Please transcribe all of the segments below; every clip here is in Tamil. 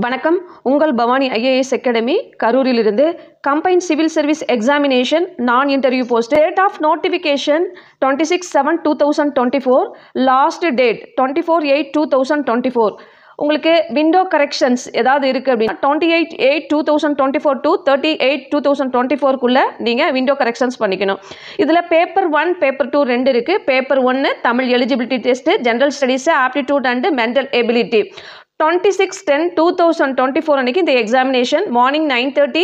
வணக்கம். உங்கள் பவானி ஐஏஎஸ் அகாடமி கரூரிலிருந்து கம்பைன் சிவில் சர்வீஸ் எக்ஸாமினேஷன் நான் interview post date of notification 26/7/2024 last date 24/8/2024. உங்களுக்கு விண்டோ கரெக்ஷன்ஸ் ஏதாவது இருக்குது அப்படின்னா 28/8/2024 to 30/8/2024 நீங்கள் விண்டோ கரெக்ஷன்ஸ் பண்ணிக்கணும். இதில் பேப்பர் 1 பேப்பர் 2 ரெண்டு இருக்குது. Paper 1 Tamil eligibility test, general studies, aptitude and mental ability. 26/10/2024 அன்றைக்கி இந்த எக்ஸாமினேஷன் மார்னிங் 9:30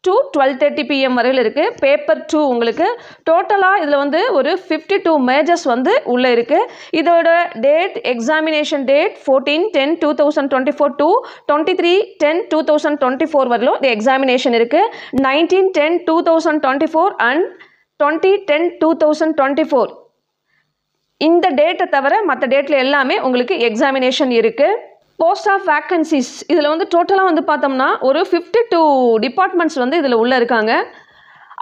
to 12:30 PM வரையில் இருக்குது. பேப்பர் 2 உங்களுக்கு டோட்டலாக இதில் வந்து ஒரு 52 மேஜர்ஸ் வந்து உள்ளே இருக்குது. இதோட டேட் எக்ஸாமினேஷன் டேட் 14/10/2024 to 23/10/2024 வரலும் இந்த எக்ஸாமினேஷன் இருக்குது. 19/10/2024 அண்ட் 20/10/2024 இந்த டேட்டை தவிர மற்ற டேட்டில் எல்லாமே உங்களுக்கு எக்ஸாமினேஷன் இருக்குது. போஸ்ட் ஆஃப் வேக்கன்சிஸ் இதில் வந்து டோட்டலாக வந்து பார்த்தோம்னா ஒரு 52 டிபார்ட்மெண்ட்ஸ் வந்து இதில் உள்ளே இருக்காங்க.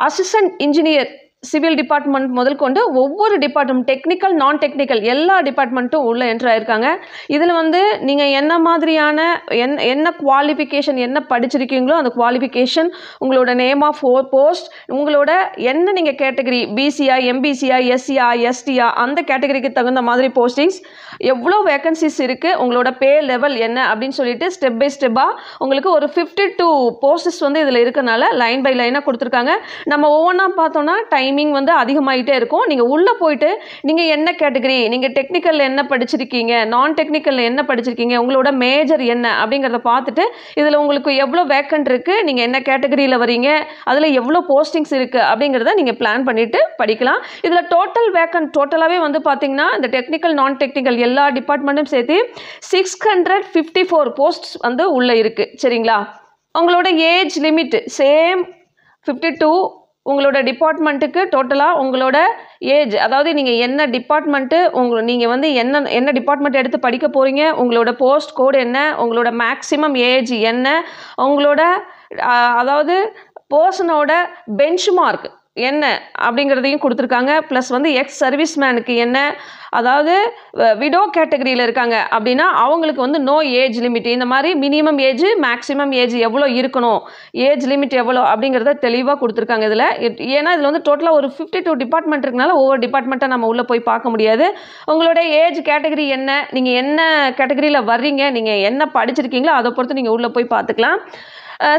அசிஸ்டன்ட் இன்ஜினியர் சிவில் டிபார்ட்மெண்ட் முதல் கொண்டு ஒவ்வொரு டிபார்ட்மெண்ட் டெக்னிக்கல் நான் டெக்னிக்கல் எல்லா டிபார்ட்மெண்ட்டும் உள்ளே என்ட்ரு ஆயிருக்காங்க. இதில் வந்து நீங்கள் என்ன மாதிரியான என்ன குவாலிஃபிகேஷன் என்ன படிச்சிருக்கீங்களோ அந்த குவாலிஃபிகேஷன், உங்களோட நேம் ஆஃப் போஸ்ட், உங்களோட என்ன நீங்கள் கேட்டகரி பிசியா எம்பிசியா எஸ்சியா எஸ்டியா அந்த கேட்டகரிக்கு தகுந்த மாதிரி போஸ்டிங்ஸ், எவ்வளோ வேக்கன்சிஸ் இருக்குது, உங்களோட பே லெவல் என்ன அப்படின்னு சொல்லிட்டு ஸ்டெப் பை ஸ்டெப்பாக உங்களுக்கு ஒரு 52 போஸ்டஸ் வந்து இதில் இருக்கனால லைன் பை லைனாக கொடுத்துருக்காங்க. நம்ம ஒவ்வொன்றா பார்த்தோன்னா டைமிங் வந்து அதிகமாகிட்டே இருக்கும். நீங்கள் உள்ளே போயிட்டு நீங்கள் என்ன கேட்டகரி, நீங்கள் டெக்னிக்கலில் என்ன படிச்சிருக்கீங்க, நான் டெக்னிக்கலில் என்ன படிச்சிருக்கீங்க, உங்களோட மேஜர் என்ன அப்படிங்கிறத பார்த்துட்டு இதில் உங்களுக்கு எவ்வளோ வேக்கன்ட் இருக்குது, நீங்கள் என்ன கேட்டகரியில் வரீங்க, அதில் எவ்வளோ போஸ்டிங்ஸ் இருக்குது அப்படிங்கிறத நீங்கள் பிளான் பண்ணிவிட்டு படிக்கலாம். இதில் டோட்டல் வேக்கன்ட் டோட்டலாகவே வந்து பார்த்தீங்கன்னா இந்த டெக்னிக்கல் நான் டெக்னிக்கல் எல்லா டிபார்ட்மெண்ட்டும் சேர்த்து 654 போஸ்ட்ஸ் வந்து உள்ளே இருக்குது. சரிங்களா? உங்களோட ஏஜ் லிமிட் சேம் 52. உங்களோட டிபார்ட்மெண்ட்டுக்கு டோட்டலாக உங்களோட ஏஜ், அதாவது நீங்கள் என்ன டிபார்ட்மெண்ட்டு நீங்கள் வந்து என்ன டிபார்ட்மெண்ட் எடுத்து படிக்க போகிறீங்க, உங்களோட போஸ்ட் கோடு என்ன, உங்களோட மேக்ஸிமம் ஏஜ் என்ன, உங்களோட அதாவது பர்சனோட பெஞ்ச் மார்க் என்ன அப்படிங்கிறதையும் கொடுத்துருக்காங்க. ப்ளஸ் வந்து எக்ஸ் சர்வீஸ் மேனுக்கு என்ன, அதாவது விடோ கேட்டகரியில் இருக்காங்க அப்படின்னா அவங்களுக்கு வந்து நோ ஏஜ் லிமிட், இந்த மாதிரி மினிமம் ஏஜ் மேக்ஸிமம் ஏஜ் எவ்வளோ இருக்கணும், ஏஜ் லிமிட் எவ்வளோ அப்படிங்கிறத தெளிவாக கொடுத்துருக்காங்க இதில். ஏன்னா இதில் வந்து டோட்டலாக ஒரு 52 டிபார்ட்மெண்ட் இருக்கனால ஒவ்வொரு டிபார்ட்மெண்ட்டாக நம்ம உள்ளே போய் பார்க்க முடியாது. உங்களோட ஏஜ் கேட்டகரி என்ன, நீங்கள் என்ன கேட்டகரியில் வர்றீங்க, நீங்கள் என்ன படிச்சிருக்கீங்களோ அதை பொறுத்து நீங்கள் உள்ளே போய் பார்த்துக்கலாம்.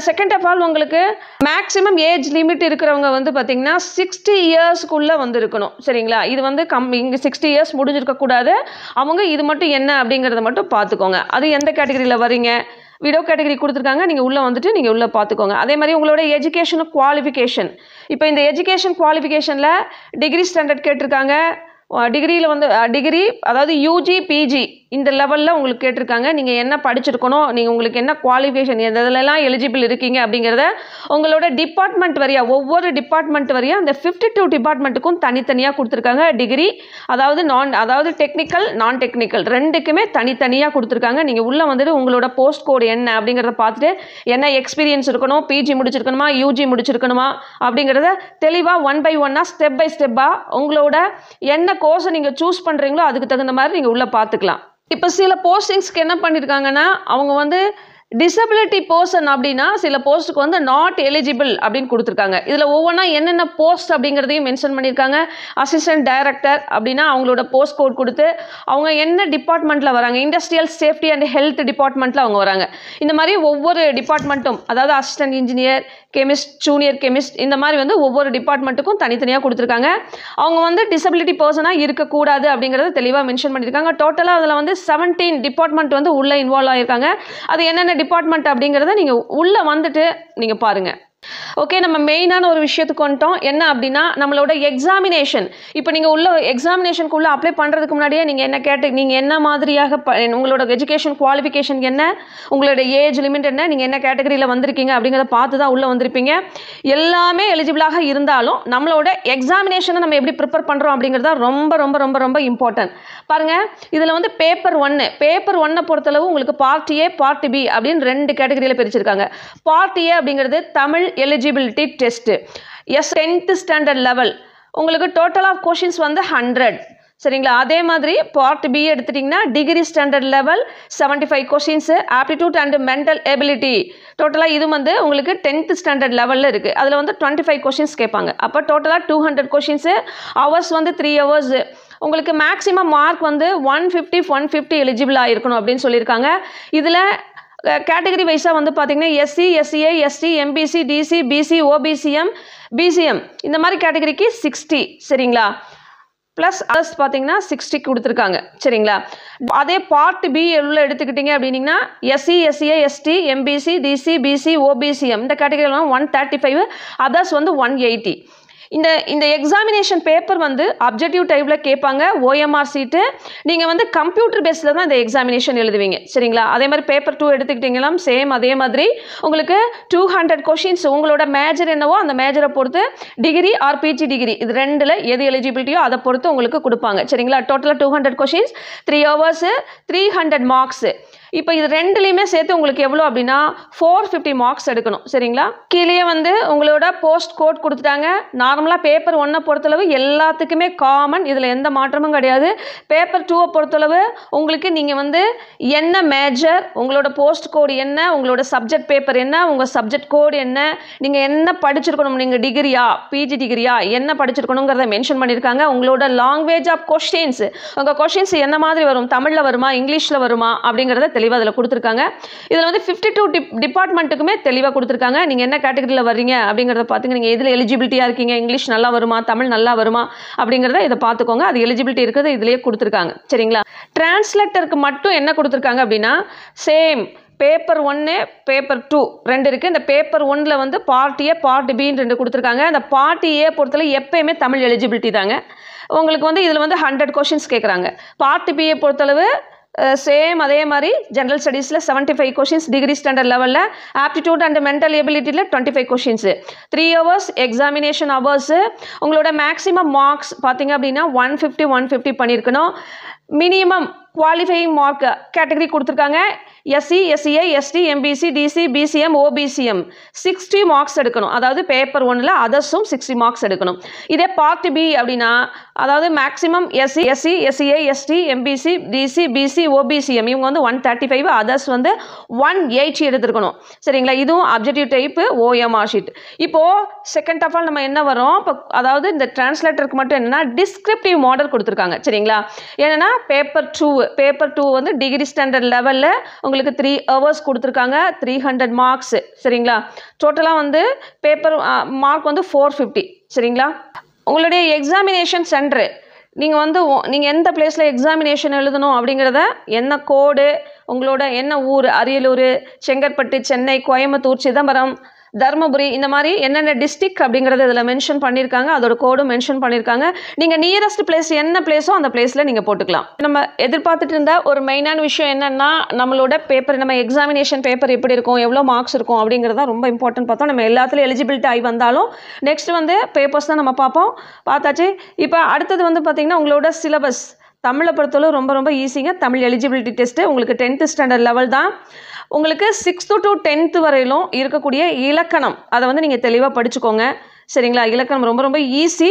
செகண்ட் ஆஃப் ஆல் உங்களுக்கு மேக்ஸிமம் ஏஜ் லிமிட் இருக்கிறவங்க வந்து பார்த்திங்கன்னா 60 இயர்ஸ்க்குள்ளே வந்து இருக்கணும். சரிங்களா? இது வந்து இங்கே 60 இயர்ஸ் முடிஞ்சிருக்கக்கூடாது. அவங்க இது மட்டும் என்ன அப்படிங்கிறத மட்டும் பார்த்துக்கோங்க. அது எந்த கேட்டகரியில் வரீங்க, விடோ கேட்டகரி கொடுத்துருக்காங்க, நீங்கள் உள்ளே வந்துட்டு நீங்கள் உள்ளே பார்த்துக்கோங்க. அதே மாதிரி உங்களோட எஜுகேஷன் குவாலிஃபிகேஷன், இப்போ இந்த எஜுகேஷன் குவாலிஃபிகேஷனில் டிகிரி ஸ்டாண்டர்ட் கேட்டிருக்காங்க. டிகிரியில் வந்து டிகிரி அதாவது யூஜி பிஜி இந்த லெவலில் உங்களுக்கு கேட்டிருக்காங்க. நீங்கள் என்ன படிச்சிருக்கணும், நீங்கள் உங்களுக்கு என்ன குவாலிஃபிகேஷன் எதிலெல்லாம் எலிஜிபிள் இருக்கீங்க அப்படிங்கிறத உங்களோட டிபார்ட்மெண்ட் வரையா ஒவ்வொரு டிபார்ட்மெண்ட் வரையா அந்த 52 டிபார்ட்மெண்ட்டுக்கும் தனித்தனியாக கொடுத்துருக்காங்க. டிகிரி அதாவது டெக்னிக்கல் நான் டெக்னிக்கல் ரெண்டுக்குமே தனித்தனியாக கொடுத்துருக்காங்க. நீங்கள் உள்ளே வந்துட்டு உங்களோட போஸ்ட் கோடு என்ன அப்படிங்கிறத பார்த்துட்டு என்ன எக்ஸ்பீரியன்ஸ் இருக்கணும், பிஜி முடிச்சிருக்கணுமா யூஜி முடிச்சிருக்கணுமா அப்படிங்கிறத தெளிவாக 1 by 1 ஸ்டெப் பை ஸ்டெப்பாக உங்களோட என்ன கோர்ஸை நீங்கள் சூஸ் பண்ணுறீங்களோ அதுக்கு தகுந்த மாதிரி நீங்கள் உள்ளே பார்த்துக்கலாம். இப்போ சில போஸ்டிங்ஸ்க்கு என்ன பண்ணியிருக்காங்கன்னா அவங்க வந்து டிசபிலிட்டி பர்சன் அப்படின்னா சில போஸ்ட்டுக்கு வந்து நாட் எலிஜிபிள் அப்படின்னு கொடுத்துருக்காங்க. இதில் ஒவ்வொன்றா என்னென்ன போஸ்ட் அப்படிங்கிறதையும் மென்ஷன் பண்ணியிருக்காங்க. அசிஸ்டன்ட் டைரக்டர் அப்படின்னா அவங்களோட போஸ்ட் கோட் கொடுத்து அவங்க என்ன டிபார்ட்மெண்ட்டில் வராங்க, இண்டஸ்ட்ரியல் சேஃப்டி அண்ட் ஹெல்த் டிபார்ட்மெண்ட்டில் அவங்க வராங்க. இந்த மாதிரி ஒவ்வொரு டிபார்ட்மெண்ட்டும் அதாவது assistant engineer, chemist, junior chemist இந்த மாதிரி வந்து ஒவ்வொரு டிபார்ட்மெண்ட்டுக்கும் தனித்தனியாக கொடுத்துருக்காங்க. அவங்க வந்து டிசபிலிட்டி பர்சனாக இருக்கக்கூடாது அப்படிங்கிறத தெளிவாக மென்ஷன் பண்ணியிருக்காங்க. டோட்டலாக அதில் வந்து 17 டிபார்ட்மெண்ட் வந்து உள்ளே இன்வால்வ் ஆகியிருக்காங்க. அது என்னென்ன டிபார்ட்மெண்ட் அப்படிங்கிறத நீங்கள் உள்ளே வந்துட்டு நீங்கள் பாருங்கள். ஓகே, நம்ம மெயினான ஒரு விஷயத்துக்கு வந்துட்டோம். என்ன அப்படின்னா நம்மளோட எக்ஸாமினேஷன். இப்போ நீங்கள் உள்ள எக்ஸாமினேஷனுக்குள்ளே அப்ளை பண்ணுறதுக்கு முன்னாடியே நீங்கள் என்ன மாதிரியாக உங்களோட எஜுகேஷன் குவாலிஃபிகேஷன் என்ன, உங்களோட ஏஜ் லிமிட் என்ன, நீங்கள் என்ன கேட்டகரியில் வந்திருக்கீங்க அப்படிங்கிறத பார்த்து தான் உள்ளே வந்திருப்பீங்க. எல்லாமே எலிஜிபிளாக இருந்தாலும் நம்மளோட எக்ஸாமினேஷனை நம்ம எப்படி ப்ரிப்பேர் பண்ணுறோம் அப்படிங்கிறது தான் ரொம்ப ரொம்ப ரொம்ப ரொம்ப இம்பார்ட்டன்ட். பாருங்கள், இதில் வந்து பேப்பர் 1 பொறுத்தளவு உங்களுக்கு பார்ட் ஏ பார்ட் பி அப்படின்னு 2 கேட்டகரியில் பிரிச்சிருக்காங்க. பார்ட் ஏ அப்படிங்கிறது Tamil eligibility test, 10th standard level. உங்களுக்கு டோட்டல் ஆஃப் கொஷின்ஸ் வந்து 100. சரிங்களா. அதே மாதிரி பார்ட் பி எடுத்துட்டிங்கன்னா degree standard level 75 questions, aptitude and mental ability டோட்டலாக இது வந்து உங்களுக்கு 10th ஸ்டாண்டர்ட் லெவலில் இருக்குது. அதில் வந்து 25 கொஷின்ஸ் கேட்பாங்க. அப்போ டோட்டலாக 200 கொஷின்ஸு, ஹவர்ஸ் வந்து 3 hours. உங்களுக்கு மேக்ஸிமம் மார்க் வந்து 150 எலிஜிபிளாக இருக்கணும் அப்படின்னு சொல்லியிருக்காங்க. இதில் கேட்டகரி வைஸாக வந்து பார்த்திங்கன்னா SC, SCA, ST, MBC, DC, BC, OBCM, BCM இந்த மாதிரி கேட்டகரிக்கு 60 சரிங்களா. ப்ளஸ் அதர்ஸ் பார்த்தீங்கன்னா 60 கொடுத்துருக்காங்க சரிங்களா. அதே பார்ட் பி எவ்வளோ எடுத்துக்கிட்டிங்க அப்படின்னிங்கன்னா SC, SCA, ST, MBC, DC, BC, OBCM இந்த கேட்டகரியில் 135, அதர்ஸ் வந்து 180. இந்த எக்ஸாமினேஷன் பேப்பர் வந்து அப்ஜெக்டிவ் டைப்பில் கேட்பாங்க. ஓஎம்ஆர் சீட்டு நீங்கள் வந்து கம்ப்யூட்டர் பேஸில் தான் இந்த எக்ஸாமினேஷன் எழுதுவீங்க சரிங்களா. அதே மாதிரி பேப்பர் 2 எடுத்துக்கிட்டிங்கன்னா சேம் அதே மாதிரி உங்களுக்கு 200 கொஷின்ஸ் உங்களோட மேஜர் என்னவோ அந்த மேஜரை பொறுத்து டிகிரி ஆர் பிஜி டிகிரி இது ரெண்டில் எது எலிஜிபிலிட்டியோ அதை பொறுத்து உங்களுக்கு கொடுப்பாங்க சரிங்களா. டோட்டலாக 200 கொஷின்ஸ், 3 hours, 300 மார்க்ஸு. இப்போ இது ரெண்டுலேயுமே சேர்த்து உங்களுக்கு எவ்வளோ அப்படின்னா 450 மார்க்ஸ் எடுக்கணும் சரிங்களா. கீழே வந்து உங்களோட போஸ்ட் கோட் கொடுத்துட்டாங்க. நார்மலாக பேப்பர் 1 பொறுத்தளவு எல்லாத்துக்குமே காமன், இதில் எந்த மாற்றமும் கிடையாது. பேப்பர் 2 பொறுத்தளவு உங்களுக்கு நீங்கள் வந்து என்ன மேஜர், உங்களோட போஸ்ட் கோடு என்ன, உங்களோட சப்ஜெக்ட் பேப்பர் என்ன, உங்கள் சப்ஜெக்ட் கோடு என்ன, நீங்கள் என்ன படிச்சிருக்கணும், நீங்கள் டிகிரியா பிஜி டிகிரியா என்ன படிச்சிருக்கணுங்கிறத மென்ஷன் பண்ணியிருக்காங்க. உங்களோட லாங்குவேஜ் ஆஃப் கொஸ்டின்ஸ், உங்கள் கொஸ்டின்ஸ் என்ன மாதிரி வரும், தமிழில் வருமா இங்கிலீஷில் வருமா அப்படிங்கிறத தெளிவாக அதில் கொடுத்துருக்காங்க. இதில் வந்து 52 டிபார்ட்மெண்ட்டுக்குமே தெளிவாக கொடுத்துருக்காங்க. நீங்கள் என்ன கேட்டகரியில் வர்றீங்க அப்படிங்கிறத பார்த்துங்க. நீங்கள் எதில் எலிஜிபிலிட்டியாக இருக்கீங்க, இங்கிலீஷ் நல்லா வருமா தமிழ் நல்லா வருமா அப்படிங்கிறத இதை பார்த்துக்கோங்க. அது எலிஜிபிலிட்டி இருக்கிறது இதிலேயே கொடுத்துருக்காங்க சரிங்களா. டிரான்ஸ்லேட்டருக்கு மட்டும் என்ன கொடுத்துருக்காங்க அப்படின்னா சேம் பேப்பர் 1 பேப்பர் 2 ரெண்டு இருக்குது. இந்த பேப்பர் 1 வந்து பார்ட் ஏ பார்ட் பின்னு 2 கொடுத்துருக்காங்க. இந்த பார்ட் ஏ பொறுத்தவரை எப்பயுமே தமிழ் எலிஜிபிலிட்டி தாங்க. உங்களுக்கு வந்து இதில் வந்து 100 கொஷின்ஸ் கேட்குறாங்க. பார்ட் பியை பொறுத்தளவு சேம் அதே மாதிரி ஜென்ரல் ஸ்டடீஸில் 75 கொஷின்ஸ் டிகிரி ஸ்டாண்டர்ட் லெவலில், ஆப்டிடியூட் அண்ட் மென்டல் எபிலிட்டியில் 25 கொஷின்ஸு, 3 hours எக்ஸாமினேஷன் ஹவர்ஸு. உங்களோட மேக்ஸிமம் மார்க்ஸ் பார்த்தீங்க அப்படின்னா 150 பண்ணியிருக்கணும். மினிமம் குவாலிஃபையிங் மார்க் கேட்டகரி கொடுத்துருக்காங்க. SC, SCA, ST, MBC, DC, BCM, OBCM 60 marks எடுக்கணும். அதாவது பேப்பர் 1 அதர்ஸும் 60 மார்க்ஸ் எடுக்கணும். இதே பார்ட் பி அப்படின்னா அதாவது maximum SC, SCA, ST, MBC, DC, BC, OBCM இவங்க வந்து 135, அதர்ஸ் வந்து 180 எடுத்துருக்கணும் சரிங்களா. இதுவும் அப்ஜெக்டிவ் டைப்பு ஓஎம்ஆர் ஷீட். இப்போது செகண்ட் ஆஃப் ஆல் நம்ம என்ன வரோம் இப்போ, அதாவது இந்த டிரான்ஸ்லேட்டருக்கு மட்டும் என்னென்னா டிஸ்கிரிப்டிவ் மாடல் கொடுத்துருக்காங்க சரிங்களா. ஏன்னா பேப்பர் 2 வந்து டிகிரி ஸ்டாண்டர்ட் லெவலில் உங்களுக்கு 3 hours கொடுத்துருக்காங்க, 300 மார்க்ஸ் சரிங்களா. டோட்டலாக வந்து பேப்பர் மார்க் வந்து 450 சரிங்களா. உங்களுடைய எக்ஸாமினேஷன் சென்டரு நீங்கள் எந்த பிளேஸில் எக்ஸாமினேஷன் எழுதணும் அப்படிங்கிறத, என்ன கோடு, உங்களோட என்ன ஊர், அரியலூர், செங்கற்பட்டு, சென்னை, கோயம்புத்தூர், சிதம்பரம், தர்மபுரி இந்த மாதிரி என்னென்ன டிஸ்ட்ரிக்ட் அப்படிங்கிறத இதில் மென்ஷன் பண்ணியிருக்காங்க. அதோட கோடும் மென்ஷன் பண்ணியிருக்காங்க. நீங்கள் நியரஸ்ட் பிளேஸ் என்ன பிளேஸோ அந்த பிளேஸில் நீங்கள் போட்டுக்கலாம். நம்ம எதிர்பார்த்துட்டு இருந்த ஒரு மெயினான விஷயம் என்னென்னா நம்மளோட பேப்பர், நம்ம எக்ஸாமினேஷன் பேப்பர் எப்படி இருக்கும், எவ்வளோ மார்க்ஸ் இருக்கும் அப்படிங்கிறத ரொம்ப இம்பார்ட்டன்ட் பார்த்தோம். நம்ம எல்லாத்துலேயும் எலிஜிபிலிட்டி ஆகி வந்தாலும் நெக்ஸ்ட் வந்து பேப்பர்ஸ் தான் நம்ம பார்த்தாச்சு. இப்போ அடுத்தது வந்து பார்த்திங்கன்னா உங்களோட சிலபஸ் தமிழை பொறுத்தளவு ரொம்ப ரொம்ப ஈஸிங்க. தமிழ் எலிஜிபிலிட்டி டெஸ்ட்டு உங்களுக்கு 10th ஸ்டாண்டர்ட் லெவல் தான். உங்களுக்கு 6th to 10th வரையிலும் இருக்கக்கூடிய இலக்கணம் அதை வந்து நீங்கள் தெளிவாக படிச்சுக்கோங்க சரிங்களா. இலக்கணம் ரொம்ப ரொம்ப ஈஸி,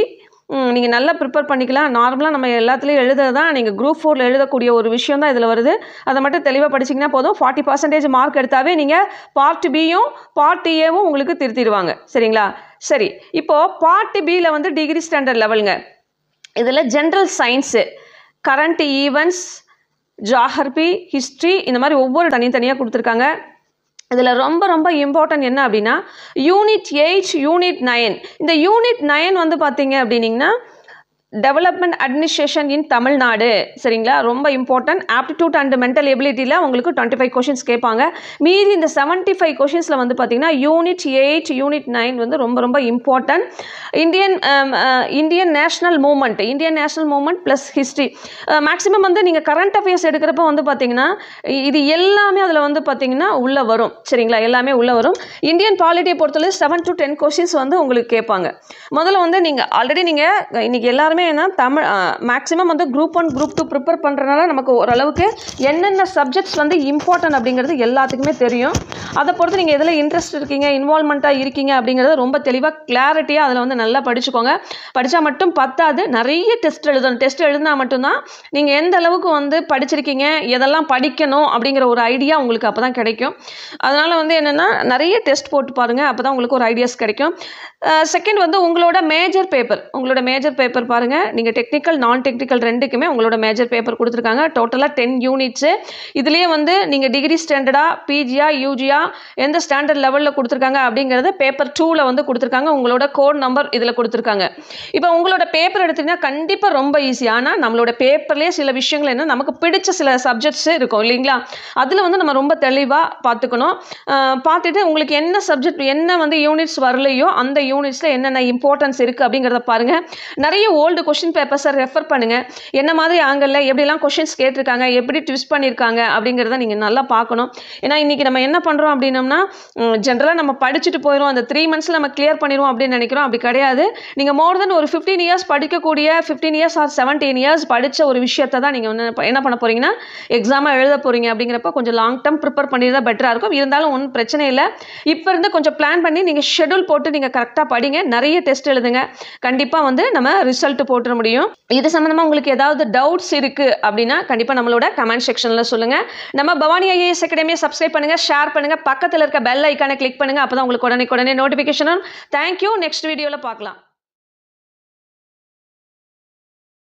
நீங்கள் நல்லா ப்ரிப்பேர் பண்ணிக்கலாம். நார்மலாக நம்ம எல்லாத்துலேயும் எழுதுறதான், நீங்கள் குரூப் 4 எழுதக்கூடிய ஒரு விஷயம் தான் இதில் வருது. அதை மட்டும் தெளிவாக படிச்சிங்கன்னா போதும். 40% மார்க் எடுத்தாவே நீங்கள் பார்ட் பியும் பார்ட் ஏவும் உங்களுக்கு திருத்திடுவாங்க சரிங்களா. சரி, இப்போது பார்ட் பியில் வந்து டிகிரி ஸ்டாண்டர்ட் லெவலுங்க. இதில் general science, current events, geography, history இந்த மாதிரி ஒவ்வொரு தனித்தனியாக கொடுத்துருக்காங்க. இதில் ரொம்ப ரொம்ப இம்பார்ட்டன்ட் என்ன அப்படின்னா யூனிட் 8, யூனிட் 9. இந்த யூனிட் 9 வந்து பார்த்தீங்க அப்படின்னிங்கன்னா டெவலப்மெண்ட் அட்மினிஸ்ட்ரேஷன் இன் தமிழ்நாடு சரிங்களா. ரொம்ப இம்பார்ட்டன்ட். ஆப்டிடியூட் அண்ட் மென்டல் எபிலிட்டியில் உங்களுக்கு 25 கொஷின்ஸ் கேட்பாங்க. மீதி இந்த 75 கொஷின்ஸில் வந்து பார்த்தீங்கன்னா யூனிட் 8, யூனிட் 9 வந்து ரொம்ப ரொம்ப important. Indian national moment plus history. Maximum வந்து நீங்கள் கரண்ட் அஃபேர்ஸ் எடுக்கிறப்ப வந்து பார்த்தீங்கன்னா இது எல்லாமே அதில் வந்து பார்த்தீங்கன்னா உள்ளே வரும் சரிங்களா. எல்லாமே உள்ளே வரும். இந்தியன் பாலிட்டியை பொறுத்தவரை 7 to 10 கொஷின்ஸ் வந்து உங்களுக்கு கேட்பாங்க. முதல்ல வந்து நீங்கள் ஆல்ரெடி நீங்கள் இன்றைக்கி எல்லாருமே இருந்தாலுமே என்ன தமிழ் மேக்ஸிமம் வந்து குரூப் 1 குரூப் 2 ப்ரிப்பேர் பண்ணுறதுனால நமக்கு ஓரளவுக்கு என்னென்ன சப்ஜெக்ட்ஸ் வந்து இம்பார்ட்டன்ட் அப்படிங்கிறது எல்லாத்துக்குமே தெரியும். அதை பொறுத்து நீங்கள் எதில் இன்ட்ரெஸ்ட் இருக்கீங்க, இன்வால்மெண்ட்டாக இருக்கீங்க அப்படிங்கிறது ரொம்ப தெளிவாக கிளாரிட்டியாக அதில் வந்து நல்லா படிச்சுக்கோங்க. படித்தா மட்டும் பத்தாது, நிறைய டெஸ்ட் எழுதணும். டெஸ்ட் எழுதினா மட்டும்தான் நீங்கள் எந்த அளவுக்கு வந்து படிச்சிருக்கீங்க, எதெல்லாம் படிக்கணும் அப்படிங்கிற ஒரு ஐடியா உங்களுக்கு அப்போ தான் கிடைக்கும். அதனால் வந்து என்னென்னா நிறைய டெஸ்ட் போட்டு பாருங்கள், அப்போ தான் உங்களுக்கு ஒரு ஐடியாஸ் கிடைக்கும். செகண்ட் வந்து உங்களோட மேஜர் பேப்பர் பாருங்கள். நீங்கள் டெக்னிக்கல் நான் டெக்னிக்கல் ரெண்டுக்குமே உங்களோட மேஜர் பேப்பர் கொடுத்துருக்காங்க. டோட்டலாக 10 யூனிட்ஸு. இதுலேயே வந்து நீங்கள் டிகிரி ஸ்டாண்டர்டாக, பிஜியா, யூஜியா, எந்த ஸ்டாண்டர்ட் லெவலில் கொடுத்துருக்காங்க அப்படிங்கிறது பேப்பர் 2ல் வந்து கொடுத்துருக்காங்க. உங்களோட கோட் நம்பர் இதில் கொடுத்துருக்காங்க. இப்போ உங்களோட பேப்பர் எடுத்திங்கன்னா கண்டிப்பாக ரொம்ப ஈஸி. ஆனால் நம்மளோட பேப்பர்லேயே சில விஷயங்கள் என்ன, நமக்கு பிடிச்ச சில சப்ஜெக்ட்ஸ் இருக்கும் இல்லைங்களா, அதில் வந்து நம்ம ரொம்ப தெளிவாக பார்த்துக்கணும். பார்த்துட்டு உங்களுக்கு என்ன சப்ஜெக்ட், என்ன வந்து யூனிட்ஸ் வரலையோ அந்த யூனிட்ஸில் என்னென்ன இம்பார்ட்டன்ஸ் இருக்குது அப்படிங்கிறத பாருங்கள். நிறைய ஓல்டு கொஷின் பேப்பர்ஸை ரெஃபர் பண்ணுங்கள். என்ன மாதிரி ஆங்கிளில் எப்படிலாம் கொஷின்ஸ் கேட்டிருக்காங்க, எப்படி ட்விஸ்ட் பண்ணியிருக்காங்க அப்படிங்கிறத நீங்கள் நல்லா பார்க்கணும். ஏன்னா இன்றைக்கி நம்ம என்ன பண்ணுறோம் அப்படின்னம்னா, ஜென்ரலாக நம்ம படிச்சுட்டு போயிடும், அந்த 3 மந்த்ஸில் நம்ம கிளியர் பண்ணிடுவோம் அப்படின்னு நினைக்கிறோம். அப்படி கிடையாது. நீங்கள் மோர் தென் ஒரு 15 இயர்ஸ் படிக்கக்கூடிய, 15 இயர்ஸ் ஆர் 17 இயர்ஸ் படித்த ஒரு விஷயத்தை தான் நீங்கள் என்ன பண்ண போகிறீங்கன்னா எக்ஸாமாக எழுத போகிறீங்க. அப்படிங்கிறப்ப கொஞ்சம் லாங் டேர்ம் ப்ரிப்பேர் பண்ணியிருந்தா பெட்டராக இருக்கும். இருந்தாலும் ஒன்றும் பிரச்சனை இல்லை. இப்போ இருந்து கொஞ்சம் பிளான் பண்ணி நீங்கள் ஷெட்யூல் போட்டு நீங்கள் கரெக்டாக படிங்க, நிறைய டெஸ்ட் எழுதுங்க. கண்டிப்பாக வந்து நம்ம ரிசல்ட் போட்டுற முடியும். இது சம்மந்தமாக உங்களுக்கு ஏதாவது டவுட்ஸ் இருக்குது அப்படின்னா கண்டிப்பாக நம்மளோட கமெண்ட் செக்ஷனில் சொல்லுங்கள். நம்ம பவானி ஐஏஎஸ் அகாடமியை சப்ஸ்கிரைப் பண்ணுங்கள், ஷேர் பண்ணுங்கள், பக்கத்தில் இருக்க பெல் ஐக்கானை கிளிக் பண்ணுங்கள். அப்போ தான் உங்களுக்கு உடனே நோட்டிஃபிகேஷன். தேங்க்யூ. நெக்ஸ்ட் வீடியோவில் பார்க்கலாம்.